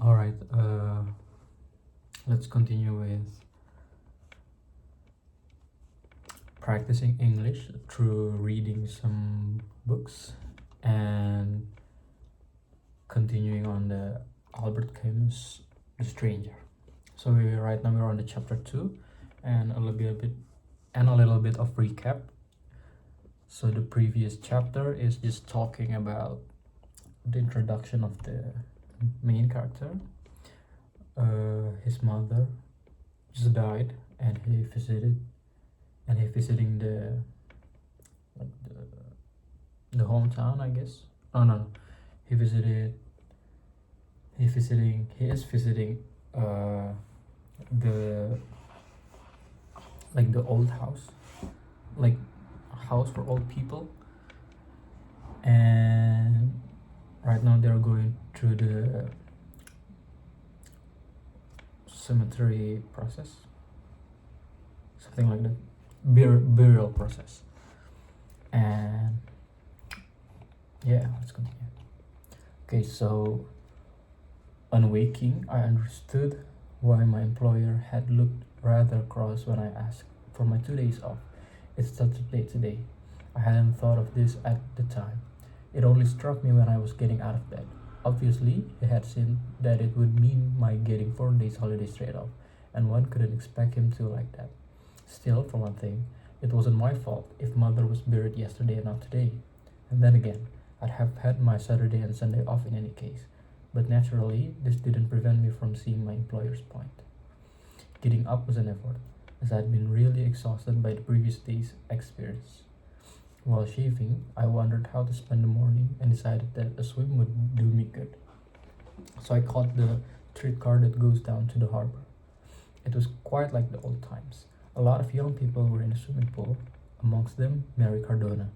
All right, let's continue with practicing English through reading some books and continuing on the Albert Camus The Stranger. So right now we're on the chapter 2 and a little bit of recap. So the previous chapter is just talking about the introduction of the main character. His mother just died, and he visiting the hometown, I guess. Oh no, he is visiting the the old house, like a house for old people, and right now they're going through the cemetery process, something like that, burial process. And yeah, let's continue. Okay, so on waking, I understood why my employer had looked rather cross when I asked for my 2 days off. It's such a late today. I hadn't thought of this at the time. It only struck me when I was getting out of bed. Obviously, he had seen that it would mean my getting 4 days holiday straight off, and one couldn't expect him to like that. Still, for one thing, it wasn't my fault if mother was buried yesterday and not today. And then again, I'd have had my Saturday and Sunday off in any case. But naturally, this didn't prevent me from seeing my employer's point. Getting up was an effort, as I'd been really exhausted by the previous day's experience. While shaving, I wondered how to spend the morning and decided that a swim would do me good. So I caught the streetcar that goes down to the harbor. It was quite like the old times. A lot of young people were in the swimming pool, amongst them Mary Cardona,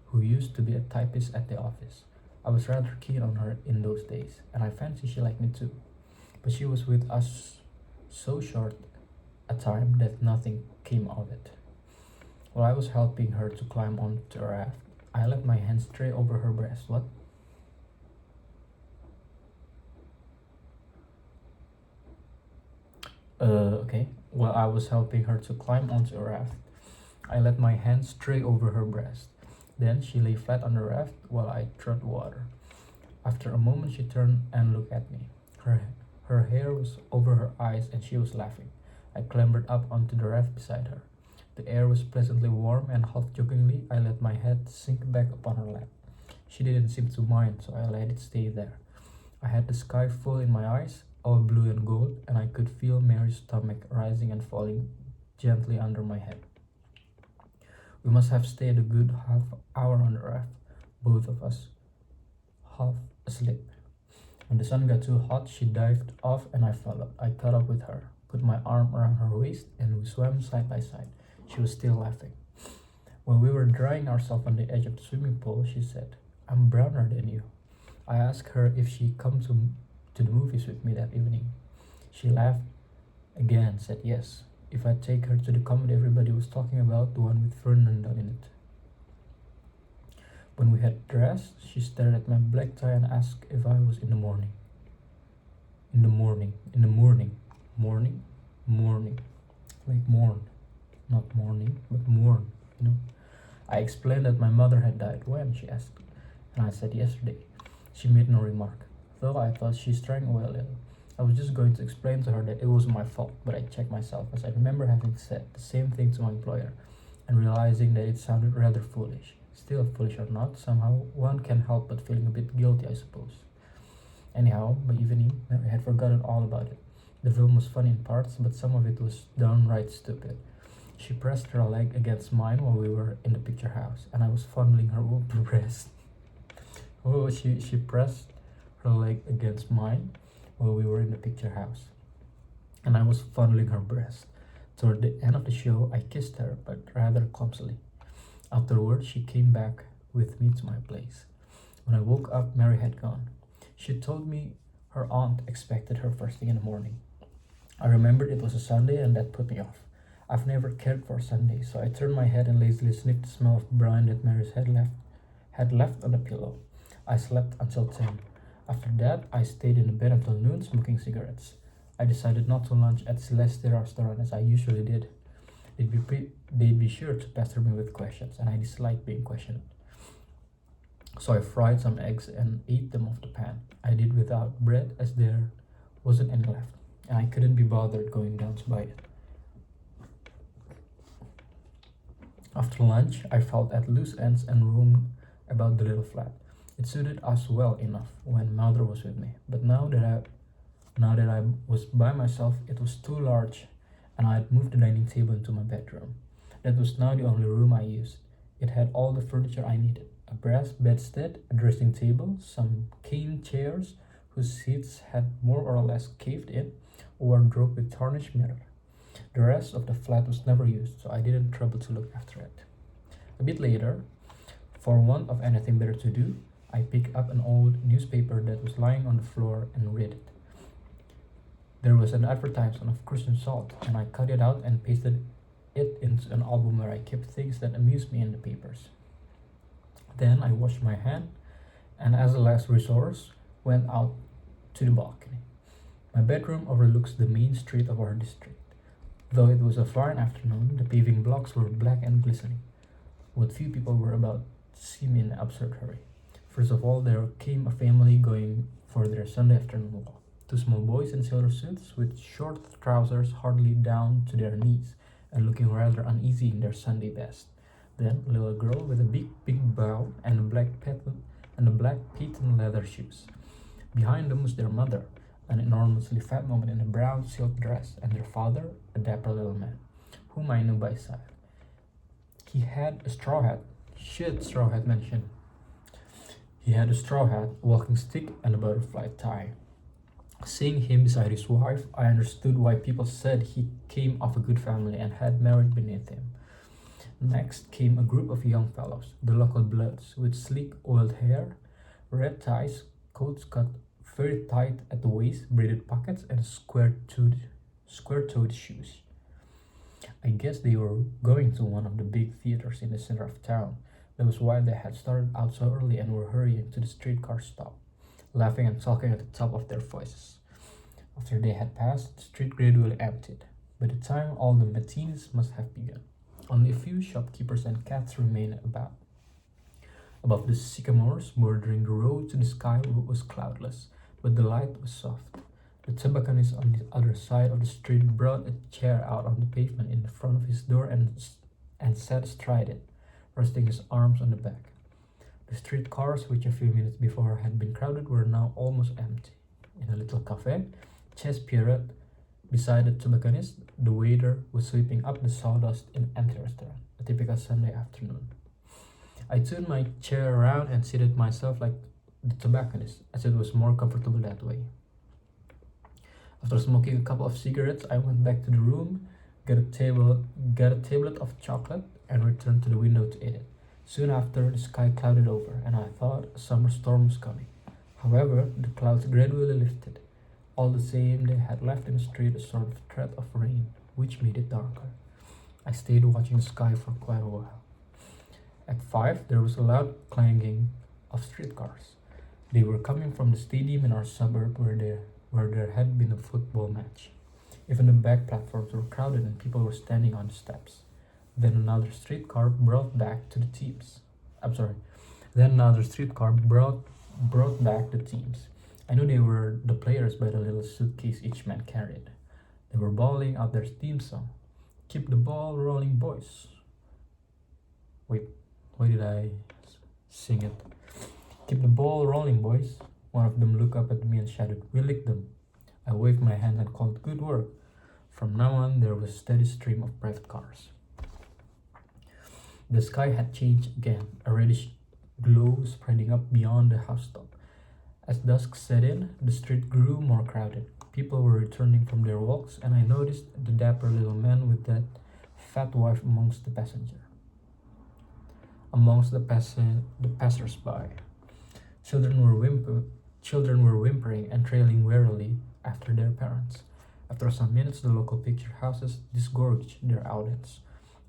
who used to be a typist at the office. I was rather keen on her in those days, and I fancy she liked me too. But she was with us so short a time that nothing came of it. While I was helping her to climb onto a raft, I let my hand stray over her breast. What? Okay. While I was helping her to climb onto a raft, I let my hand stray over her breast. Then she lay flat on the raft while I trod water. After a moment, she turned and looked at me. Her hair was over her eyes and she was laughing. I clambered up onto the raft beside her. The air was pleasantly warm, and half-jokingly I let my head sink back upon her lap. She didn't seem to mind, so I let it stay there. I had the sky full in my eyes, all blue and gold, and I could feel Mary's stomach rising and falling gently under my head. We must have stayed a good half hour on the raft, both of us half asleep. When the sun got too hot, she dived off and I followed. I caught up with her, put my arm around her waist, and we swam side by side. She was still laughing. When we were drying ourselves on the edge of the swimming pool, she said, "I'm browner than you." I asked her if she'd come to the movies with me that evening. She laughed again, said yes, if I'd take her to the comedy everybody was talking about, the one with Fernando in it. When we had dressed, she stared at my black tie and asked if I was in the morning. In the morning, morning, like morn, not morning, but morn, I explained that my mother had died. When? She asked, and I said yesterday. She made no remark, though I thought she shrank away a little. I was just going to explain to her that it was my fault, but I checked myself as I remember having said the same thing to my employer and realizing that it sounded rather foolish. Still, foolish or not, somehow one can't help but feeling a bit guilty, I suppose. Anyhow, by evening, Mary had forgotten all about it. The film was funny in parts, but some of it was downright stupid. She pressed her leg against mine while we were in the picture house, and I was fondling her breast. Oh, she pressed her leg against mine while we were in the picture house, and I was fondling her breast. Toward the end of the show, I kissed her, but rather clumsily. Afterward, she came back with me to my place. When I woke up, Mary had gone. She told me her aunt expected her first thing in the morning. I remembered it was a Sunday, and that put me off. I've never cared for Sunday, so I turned my head and lazily sniffed the smell of brine that Mary's had left on the pillow. I slept until 10. After that, I stayed in the bed until noon smoking cigarettes. I decided not to lunch at Celeste restaurant as I usually did. They'd be sure to pester me with questions, and I dislike being questioned. So I fried some eggs and ate them off the pan. I did without bread as there wasn't any left, and I couldn't be bothered going down to buy it. After lunch, I felt at loose ends and roamed about the little flat. It suited us well enough when Mother was with me, but now that I was by myself, it was too large, and I had moved the dining table into my bedroom. That was now the only room I used. It had all the furniture I needed: a brass bedstead, a dressing table, some cane chairs whose seats had more or less caved in, a wardrobe with tarnished mirror. The rest of the flat was never used, so I didn't trouble to look after it. A bit later, for want of anything better to do, I picked up an old newspaper that was lying on the floor and read it. There was an advertisement of Christian salt, and I cut it out and pasted it into an album where I kept things that amused me in the papers. Then I washed my hand, and as a last resource, went out to the balcony. My bedroom overlooks the main street of our district. Though it was a fine afternoon, the paving blocks were black and glistening. What few people were about seemed in an absurd hurry. First of all, there came a family going for their Sunday afternoon walk. Two small boys in sailor suits with short trousers hardly down to their knees and looking rather uneasy in their Sunday best. Then a little girl with a big bow and a black patent leather shoes. Behind them was their mother, an enormously fat woman in a brown silk dress, and their father, a dapper little man, whom I knew by sight. He had a straw hat. He had a straw hat, walking stick, and a butterfly tie. Seeing him beside his wife, I understood why people said he came of a good family and had merit beneath him. Next came a group of young fellows, the local bloods, with sleek oiled hair, red ties, coats cut very tight at the waist, braided pockets, and square-toed shoes. I guess they were going to one of the big theaters in the center of town. That was why they had started out so early and were hurrying to the streetcar stop, laughing and talking at the top of their voices. After they had passed, the street gradually emptied. By the time all the matinees must have begun, only a few shopkeepers and cats remained about. Above the sycamores bordering the road to the sky was cloudless, but the light was soft. The tobacconist on the other side of the street brought a chair out on the pavement in front of his door and sat astride it, resting his arms on the back. The streetcars, which a few minutes before had been crowded, were now almost empty. In a little cafe, Chess Pierrot, beside the tobacconist, the waiter was sweeping up the sawdust in an empty restaurant, a typical Sunday afternoon. I turned my chair around and seated myself like the tobacconist, as it was more comfortable that way. After smoking a couple of cigarettes, I went back to the room, got a tablet of chocolate, and returned to the window to eat it. Soon after, the sky clouded over, and I thought a summer storm was coming. However, the clouds gradually lifted. All the same, they had left in the street a sort of threat of rain, which made it darker. I stayed watching the sky for quite a while. At 5, there was a loud clanging of streetcars. They were coming from the stadium in our suburb where there had been a football match. Even the back platforms were crowded and people were standing on the steps. Then another streetcar brought back the teams. I knew they were the players by the little suitcase each man carried. They were bawling out their theme song. Keep the ball rolling, boys. Wait, why did I sing it? Keep the ball rolling, boys. One of them looked up at me and shouted, "We licked them." I waved my hand and called, "Good work." From now on, there was a steady stream of private cars. The sky had changed again, a reddish glow spreading up beyond the housetop. As dusk set in, the street grew more crowded. People were returning from their walks, and I noticed the dapper little man with that fat wife amongst the passers-by. Children were whimpering and trailing wearily after their parents. After some minutes, the local picture houses disgorged their audience.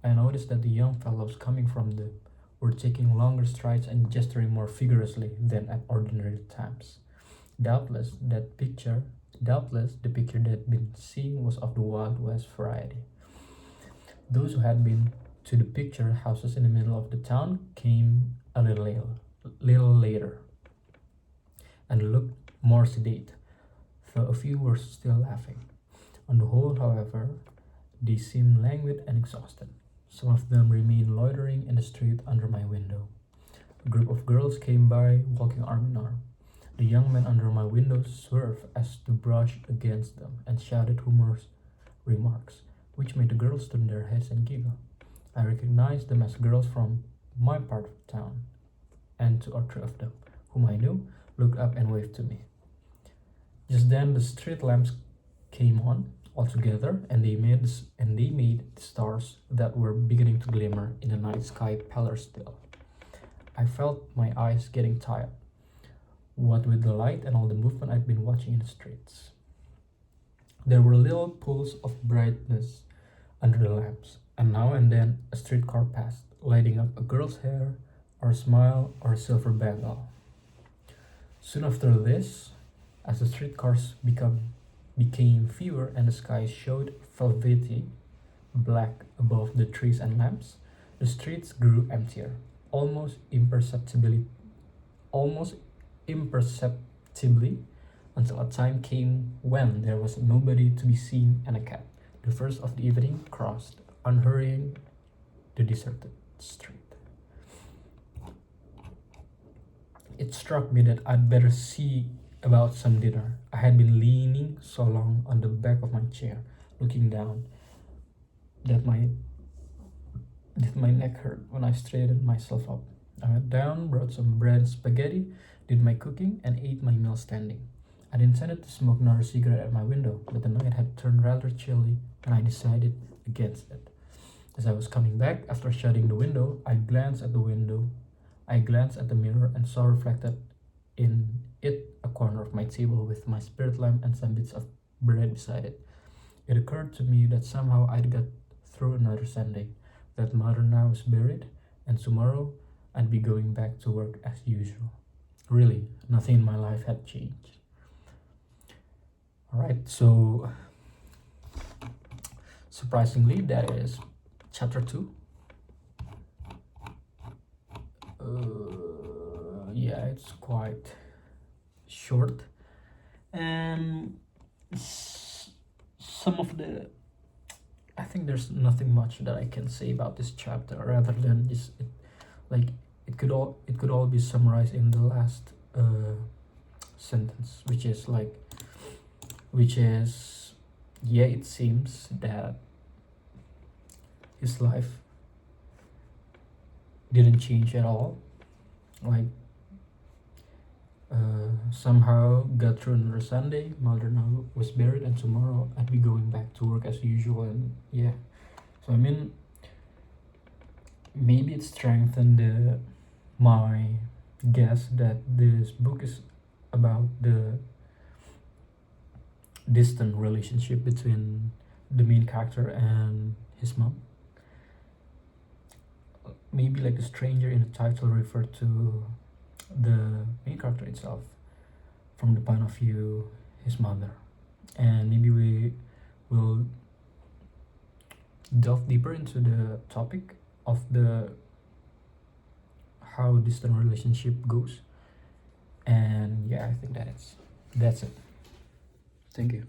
I noticed that the young fellows coming from them were taking longer strides and gesturing more vigorously than at ordinary times. Doubtless the picture they'd been seeing was of the Wild West variety. Those who had been to the picture houses in the middle of the town came a little later and looked more sedate, though a few were still laughing. On the whole, however, they seemed languid and exhausted. Some of them remained loitering in the street under my window. A group of girls came by, walking arm in arm. The young men under my window swerved as to brush against them and shouted humorous remarks, which made the girls turn their heads and giggle. I recognized them as girls from my part of town, and two or three of them, whom I knew, looked up and waved to me. Just then the street lamps came on altogether, and they made the stars that were beginning to glimmer in the night sky paler still. I felt my eyes getting tired, what with the light and all the movement I'd been watching in the streets. There were little pools of brightness under the lamps, and now and then a streetcar passed, lighting up a girl's hair, or a smile, or a silver bangle. Soon after this, as the streetcars became fewer and the sky showed velvety black above the trees and lamps, the streets grew emptier, almost imperceptibly, until a time came when there was nobody to be seen and a cab, the first of the evening, crossed, unhurrying, the deserted street. It struck me that I'd better see about some dinner. I had been leaning so long on the back of my chair, looking down, that my neck hurt when I straightened myself up. I went down, brought some bread and spaghetti, did my cooking, and ate my meal standing. I'd intended to smoke another cigarette at my window, but the night had turned rather chilly, and I decided against it. As I was coming back after shutting the window, I glanced at the mirror and saw reflected in it a corner of my table with my spirit lamp and some bits of bread beside it. It occurred to me that somehow I'd got through another Sunday, that mother now was buried, and tomorrow I'd be going back to work as usual. Really, nothing in my life had changed. Alright, so surprisingly, that is chapter 2. Yeah, it's quite short, and some of the I think there's nothing much that I can say about this chapter rather than this. It could all be summarized in the last sentence, which is yeah, it seems that his life didn't change at all. Somehow got through another Sunday, mother now was buried, and tomorrow I'd be going back to work as usual. And yeah, so I mean, maybe it strengthened my guess that this book is about the distant relationship between the main character and his mom. Maybe like the stranger in the title referred to the main character itself from the point of view his mother, and maybe we will delve deeper into the topic of the how distant relationship goes. And yeah, I think that's it. Thank you.